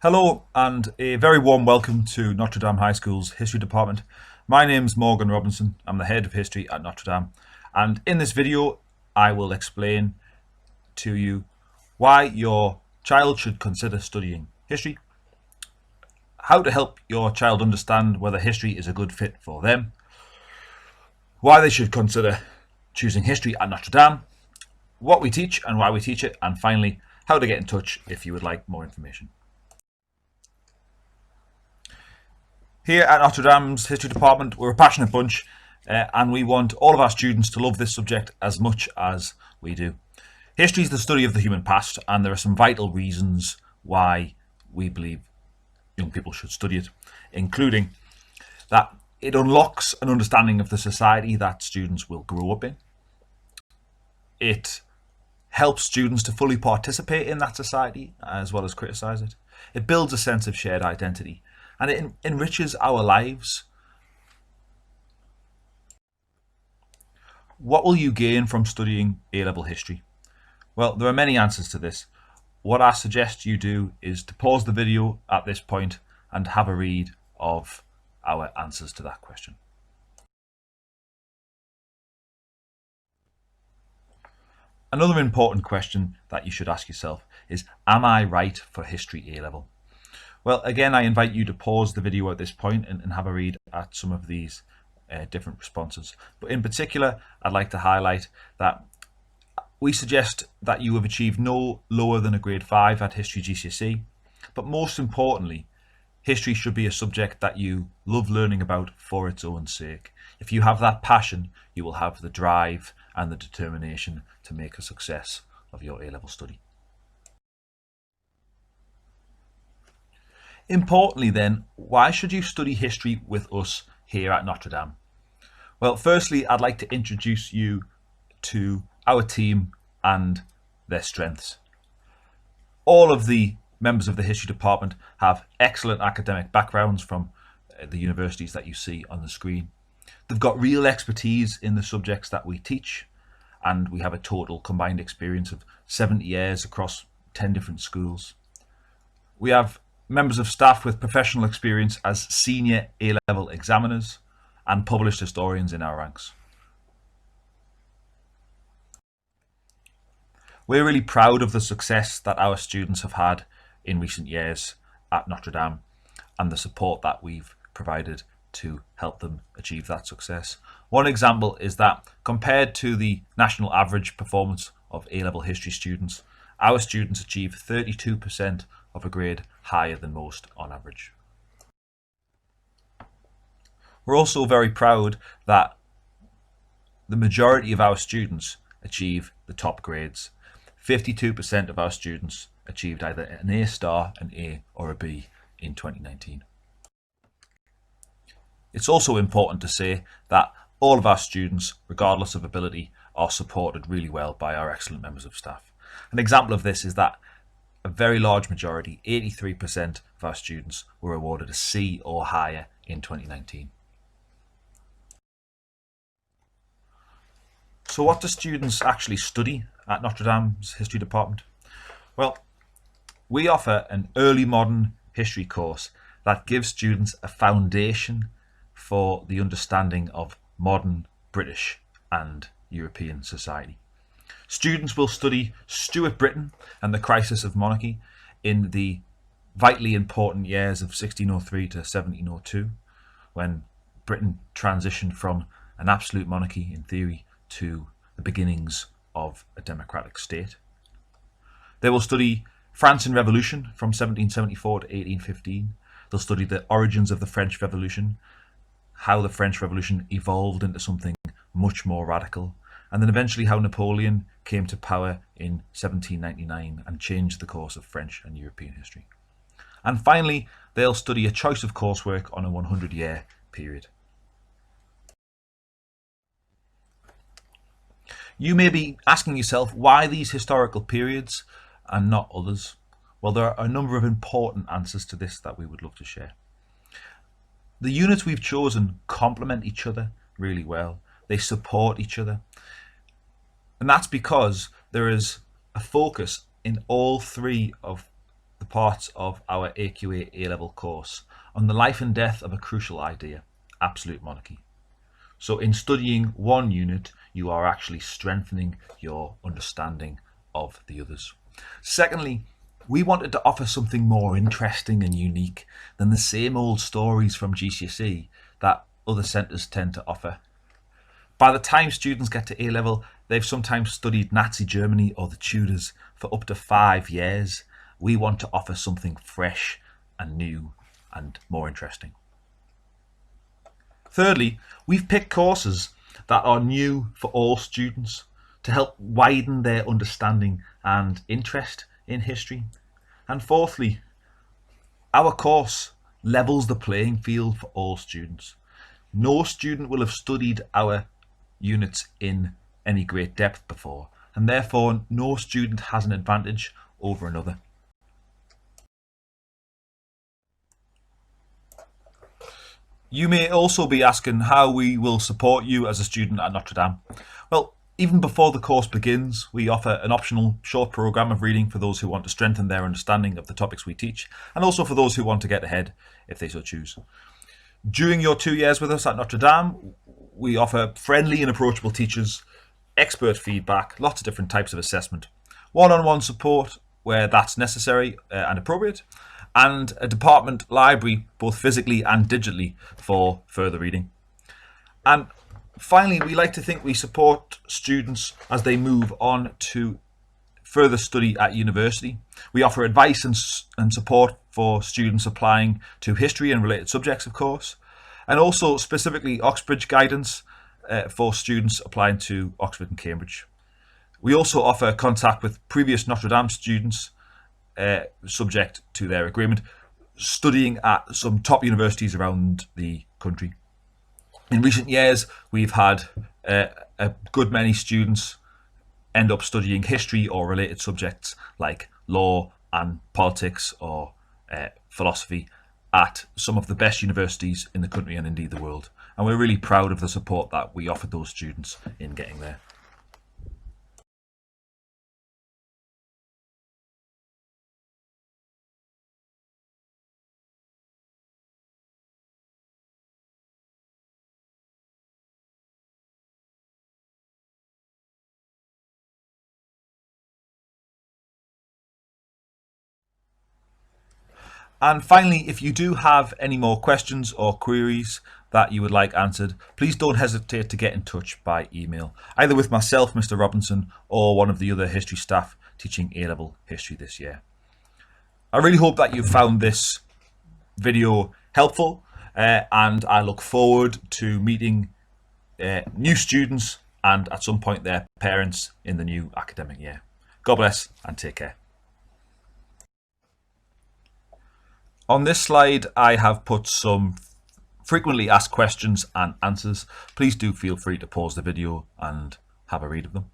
Hello and a very warm welcome to Notre Dame High School's History Department. My name's Morgan Robinson. I'm the Head of History at Notre Dame, and in this video I will explain to you why your child should consider studying history, how to help your child understand whether history is a good fit for them, why they should consider choosing history at Notre Dame, what we teach and why we teach it, and finally how to get in touch if you would like more information. Here at Notre Dame's History Department, we're a passionate bunch and we want all of our students to love this subject as much as we do. History is the study of the human past, and there are some vital reasons why we believe young people should study it, including that it unlocks an understanding of the society that students will grow up in. It helps students to fully participate in that society as well as criticise it. It builds a sense of shared identity, and it enriches our lives. What will you gain from studying A-level history? Well, there are many answers to this. What I suggest you do is to pause the video at this point and have a read of our answers to that question. Another important question that you should ask yourself is, am I right for History A-level? Well, again, I invite you to pause the video at this point and have a read at some of these different responses. But in particular, I'd like to highlight that we suggest that you have achieved no lower than a grade 5 at History GCSE. But most importantly, history should be a subject that you love learning about for its own sake. If you have that passion, you will have the drive and the determination to make a success of your A-level study. Importantly then, why should you study history with us here at Notre Dame? Well, firstly, I'd like to introduce you to our team and their strengths. All of the members of the history department have excellent academic backgrounds from the universities that you see on the screen. They've got real expertise in the subjects that we teach, and we have a total combined experience of 70 years across 10 different schools. We have members of staff with professional experience as senior A-level examiners and published historians in our ranks. We're really proud of the success that our students have had in recent years at Notre Dame and the support that we've provided to help them achieve that success. One example is that compared to the national average performance of A-level history students, our students achieve 32% of a grade higher than most on average. We're also very proud that the majority of our students achieve the top grades. 52% of our students achieved either an A star, an A or a B in 2019. It's also important to say that all of our students, regardless of ability, are supported really well by our excellent members of staff. An example of this is that a very large majority, 83% of our students, were awarded a C or higher in 2019. So what do students actually study at Notre Dame's History Department? Well, we offer an early modern history course that gives students a foundation for the understanding of modern British and European society. Students will study Stuart Britain and the crisis of monarchy in the vitally important years of 1603 to 1702, when Britain transitioned from an absolute monarchy in theory to the beginnings of a democratic state. They will study France in Revolution from 1774 to 1815. They'll study the origins of the French Revolution, how the French Revolution evolved into something much more radical, and then eventually how Napoleon came to power in 1799 and changed the course of French and European history. And finally, they'll study a choice of coursework on a 100-year period. You may be asking yourself why these historical periods and not others. Well, there are a number of important answers to this that we would love to share. The units we've chosen complement each other really well. They support each other. And that's because there is a focus in all three of the parts of our AQA A-level course on the life and death of a crucial idea, absolute monarchy. So in studying one unit, you are actually strengthening your understanding of the others. Secondly, we wanted to offer something more interesting and unique than the same old stories from GCSE that other centres tend to offer. By the time students get to A-level, they've sometimes studied Nazi Germany or the Tudors for up to 5 years. We want to offer something fresh and new and more interesting. Thirdly, we've picked courses that are new for all students to help widen their understanding and interest in history. And fourthly, our course levels the playing field for all students. No student will have studied our units in any great depth before, and therefore no student has an advantage over another. You may also be asking how we will support you as a student at Notre Dame. Well, even before the course begins, we offer an optional short programme of reading for those who want to strengthen their understanding of the topics we teach, and also for those who want to get ahead if they so choose. During your 2 years with us at Notre Dame, we offer friendly and approachable teachers, expert feedback, lots of different types of assessment, one-on-one support where that's necessary and appropriate, and a department library, both physically and digitally, for further reading. And finally, we like to think we support students as they move on to further study at university. We offer advice and support for students applying to history and related subjects, of course, and also specifically Oxbridge guidance for students applying to Oxford and Cambridge. We also offer contact with previous Notre Dame students subject to their agreement, studying at some top universities around the country. In recent years, we've had a good many students end up studying history or related subjects like law and politics or philosophy at some of the best universities in the country and indeed the world. And we're really proud of the support that we offered those students in getting there. And finally, if you do have any more questions or queries that you would like answered, please don't hesitate to get in touch by email, either with myself, Mr. Robinson, or one of the other history staff teaching A-level history this year. I really hope that you found this video helpful, and I look forward to meeting new students and at some point their parents in the new academic year. God bless and take care. On this slide, I have put some frequently asked questions and answers. Please do feel free to pause the video and have a read of them.